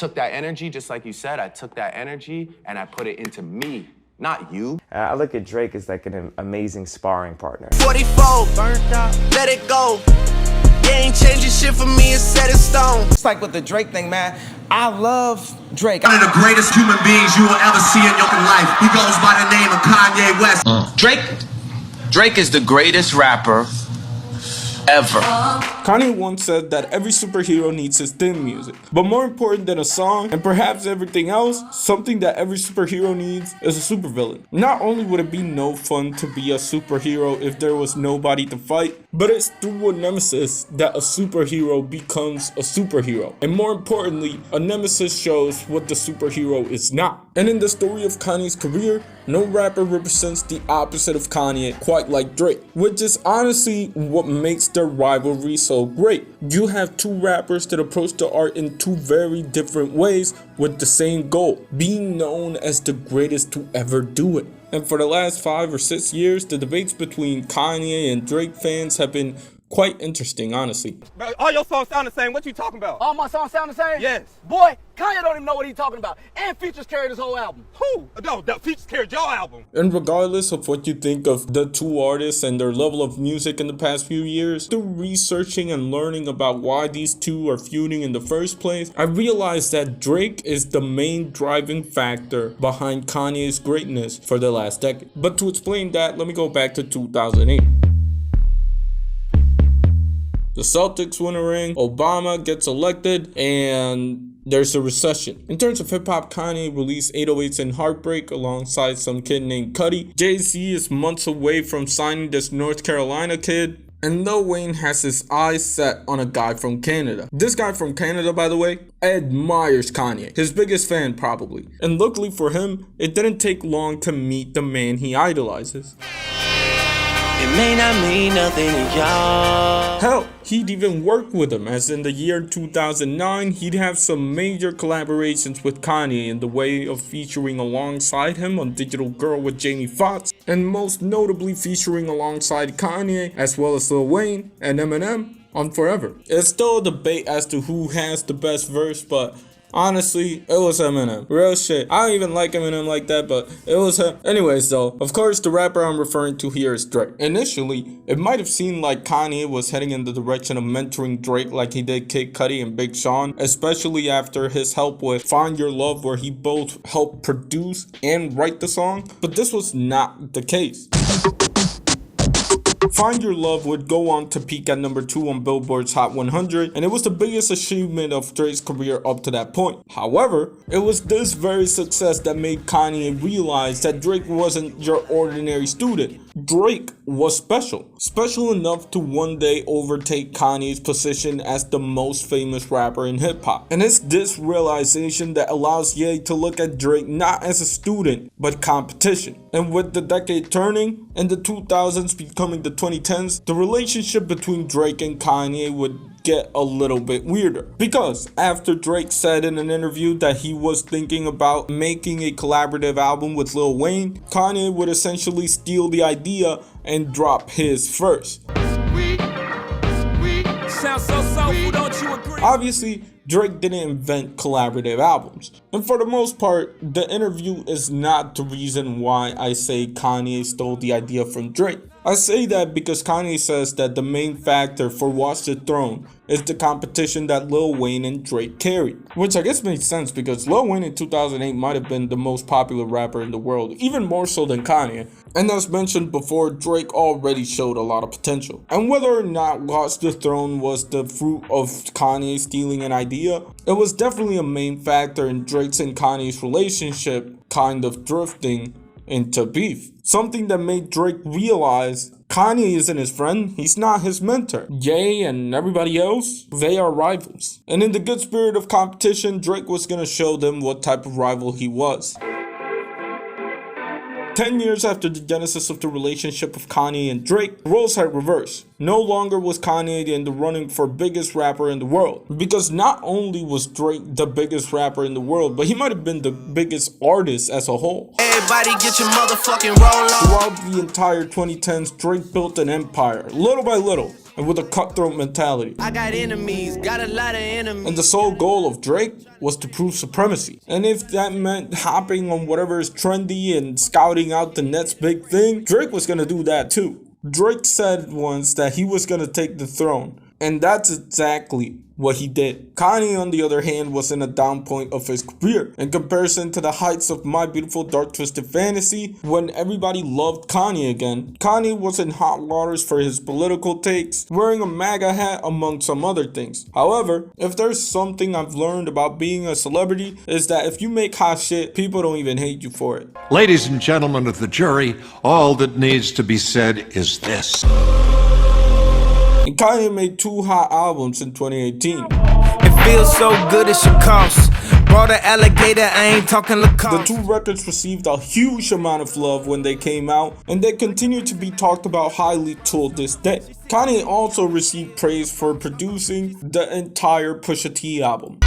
took that energy, just like you said, I took that energy and I put it into me, not you. I look at Drake as like an amazing sparring partner. 44, burnt out, let it go. You ain't changing shit for me, it's set in stone. It's like with the Drake thing, man. I love Drake. One of the greatest human beings you will ever see in your life. He goes by the name of Kanye West. Drake is the greatest rapper ever. Kanye once said that every superhero needs his theme music. But more important than a song, and perhaps everything else, something that every superhero needs is a supervillain. Not only would it be no fun to be a superhero if there was nobody to fight, but it's through a nemesis that a superhero becomes a superhero. And more importantly, a nemesis shows what the superhero is not. And in the story of Kanye's career, no rapper represents the opposite of Kanye quite like Drake, which is honestly what makes their rivalry so great. You have two rappers that approach the art in two very different ways with the same goal, being known as the greatest to ever do it. And for the last 5 or 6 years, the debates between Kanye and Drake fans have been quite interesting, honestly. All your songs sound the same. What you talking about? All my songs sound the same? Yes. Boy, Kanye don't even know what he's talking about. And Features carried his whole album. Who? No, the Features carried your album. And regardless of what you think of the two artists and their level of music in the past few years, through researching and learning about why these two are feuding in the first place, I realized that Drake is the main driving factor behind Kanye's greatness for the last decade. But to explain that, let me go back to 2008. The Celtics win a ring, Obama gets elected, and there's a recession. In terms of hip-hop, Kanye released 808s and Heartbreak alongside some kid named Cudi. Jay-Z is months away from signing this North Carolina kid. And Lil Wayne has his eyes set on a guy from Canada. This guy from Canada, by the way, admires Kanye. His biggest fan, probably. And luckily for him, it didn't take long to meet the man he idolizes. It may not mean nothing to y'all. Hell, he'd even work with him, as in the year 2009, he'd have some major collaborations with Kanye in the way of featuring alongside him on Digital Girl with Jamie Foxx, and most notably featuring alongside Kanye, as well as Lil Wayne and Eminem on Forever. It's still a debate as to who has the best verse, but honestly, it was Eminem. Real shit. I don't even like Eminem like that, but it was him. Anyways though, of course the rapper I'm referring to here is Drake. Initially, it might have seemed like Kanye was heading in the direction of mentoring Drake like he did Kid Cudi and Big Sean, especially after his help with Find Your Love, where he both helped produce and write the song, but this was not the case. Find Your Love would go on to peak at number 2 on Billboard's Hot 100, and it was the biggest achievement of Drake's career up to that point. However, it was this very success that made Kanye realize that Drake wasn't your ordinary student. Drake was special. Special enough to one day overtake Kanye's position as the most famous rapper in hip-hop. And it's this realization that allows Ye to look at Drake not as a student, but competition. And with the decade turning, and the 2000s becoming the 2010s, the relationship between Drake and Kanye would get a little bit weirder. Because after Drake said in an interview that he was thinking about making a collaborative album with Lil Wayne, Kanye would essentially steal the idea and drop his first. Obviously, Drake didn't invent collaborative albums. And for the most part, the interview is not the reason why I say Kanye stole the idea from Drake. I say that because Kanye says that the main factor for Watch the Throne is the competition that Lil Wayne and Drake carried. Which I guess makes sense because Lil Wayne in 2008 might have been the most popular rapper in the world, even more so than Kanye. And as mentioned before, Drake already showed a lot of potential. And whether or not Watch the Throne was the fruit of Kanye stealing an idea, it was definitely a main factor in Drake's and Kanye's relationship kind of drifting into beef. Something that made Drake realize Kanye isn't his friend, he's not his mentor. Ye and everybody else, they are rivals. And in the good spirit of competition, Drake was gonna show them what type of rival he was. 10 years after the genesis of the relationship of Kanye and Drake, the roles had reversed. No longer was Kanye in the running for biggest rapper in the world. Because not only was Drake the biggest rapper in the world, but he might have been the biggest artist as a whole. Everybody get your motherfucking roll on. Throughout the entire 2010s, Drake built an empire, little by little. and with a cutthroat mentality. I got enemies, got a lot of enemies. And the sole goal of Drake was to prove supremacy. And if that meant hopping on whatever is trendy and scouting out the next big thing, Drake was gonna do that too. Drake said once that he was gonna take the throne, and that's exactly what he did. Kanye, on the other hand, was in a down point of his career. In comparison to the heights of My Beautiful Dark Twisted Fantasy, when everybody loved Kanye again, Kanye was in hot waters for his political takes, wearing a MAGA hat among some other things. However, if there's something I've learned about being a celebrity, is that if you make hot shit, people don't even hate you for it. Ladies and gentlemen of the jury, all that needs to be said is this. And Kanye made 2 hot albums in 2018. It feels so good it should cost. Brought an alligator, I ain't talking Lacoste. The 2 records received a huge amount of love when they came out, and they continue to be talked about highly till this day. Kanye also received praise for producing the entire Pusha T album.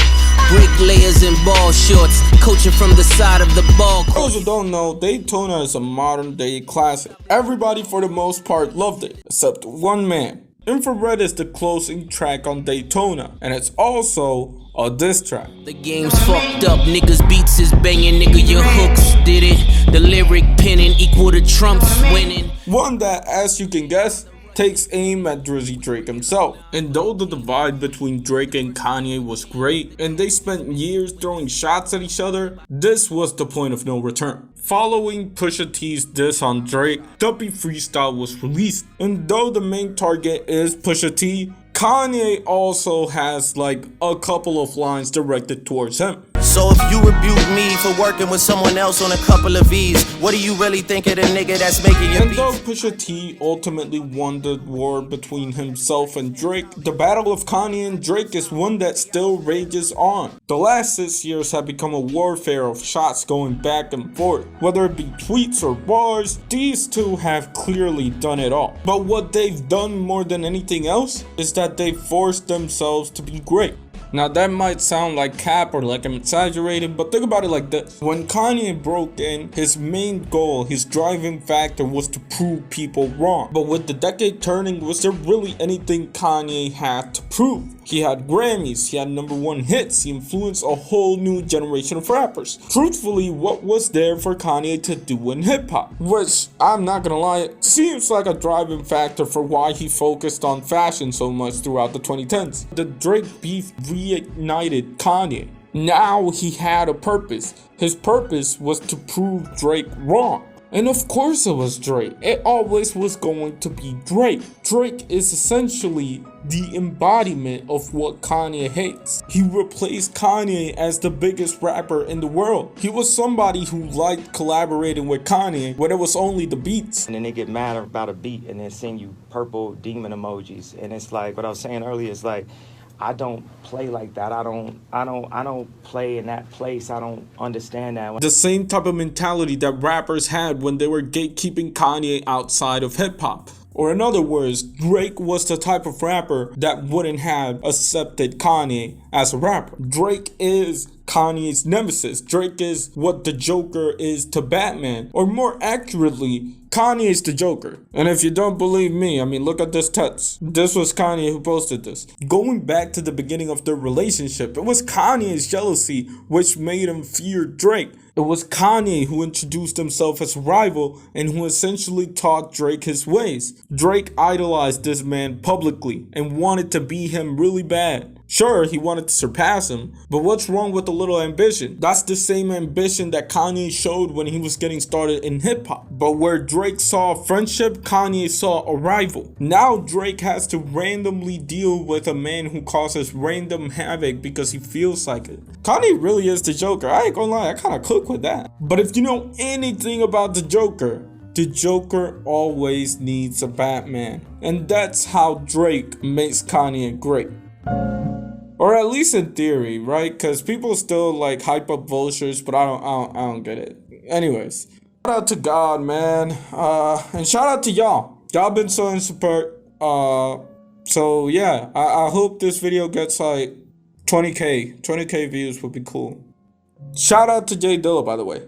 Bricklayers in ball shorts, coaching from the side of the ball For court. those who don't know, Daytona is a modern day classic. Everybody for the most part loved it, except one man. Infrared is the closing track on Daytona, and it's also a diss track. The game's fucked up, niggas beats is banging, nigga your hooks did it. The lyric penning equal to Trump's winning. One that, as you can guess, takes aim at Drizzy Drake himself. And though the divide between Drake and Kanye was great, and they spent years throwing shots at each other, this was the point of no return. Following Pusha T's diss on Drake, Duppy Freestyle was released. And though the main target is Pusha T, Kanye also has like a couple of lines directed towards him. So if you rebuke me for working with someone else on a couple of V's, what do you really think of the nigga that's making your And beats? though Pusha T ultimately won the war between himself and Drake, the battle of Kanye and Drake is one that still rages on. The last 6 years have become a warfare of shots going back and forth. Whether it be tweets or bars, these two have clearly done it all. But what they've done more than anything else is that they forced themselves to be great. Now that might sound like cap or like I'm exaggerating, but think about it like this. When Kanye broke in, his main goal, his driving factor was to prove people wrong. But with the decade turning, was there really anything Kanye had to prove? He had Grammys, he had #1 hits, he influenced a whole new generation of rappers. Truthfully, what was there for Kanye to do in hip hop? Which, I'm not gonna lie, seems like a driving factor for why he focused on fashion so much throughout the 2010s. The Drake beef reignited Kanye. Now he had a purpose. His purpose was to prove Drake wrong. And of course it was Drake. It always was going to be Drake. Drake is essentially the embodiment of what Kanye hates. He replaced Kanye as the biggest rapper in the world. He was somebody who liked collaborating with Kanye when it was only the beats. And then they get mad about a beat and then send you purple demon emojis. And it's like what I was saying earlier, it's like I don't play like that. I don't play in that place. I don't understand that. The same type of mentality that rappers had when they were gatekeeping Kanye outside of hip hop. Or in other words, Drake was the type of rapper that wouldn't have accepted Kanye as a rapper. Drake is Kanye's nemesis. Drake is what the Joker is to Batman. Or more accurately, Kanye is the Joker. And if you don't believe me, I mean, look at this text. This was Kanye who posted this. Going back to the beginning of their relationship, it was Kanye's jealousy which made him fear Drake. It was Kanye who introduced himself as a rival and who essentially taught Drake his ways. Drake idolized this man publicly and wanted to be him really bad. Sure, he wanted to surpass him, but what's wrong with a little ambition? That's the same ambition that Kanye showed when he was getting started in hip hop. But where Drake saw a friendship, Kanye saw a rival. Now Drake has to randomly deal with a man who causes random havoc because he feels like it. Kanye really is the Joker. I ain't gonna lie, I kinda cook with that. But if you know anything about the Joker always needs a Batman. And that's how Drake makes Kanye great. Or at least in theory, right? Because people still like hype up vultures, but I don't get it. Anyways, shout out to God, man. And shout out to y'all. Y'all been so in support. So yeah, I hope this video gets like 20k views would be cool. Shout out to Jay Dilla, by the way.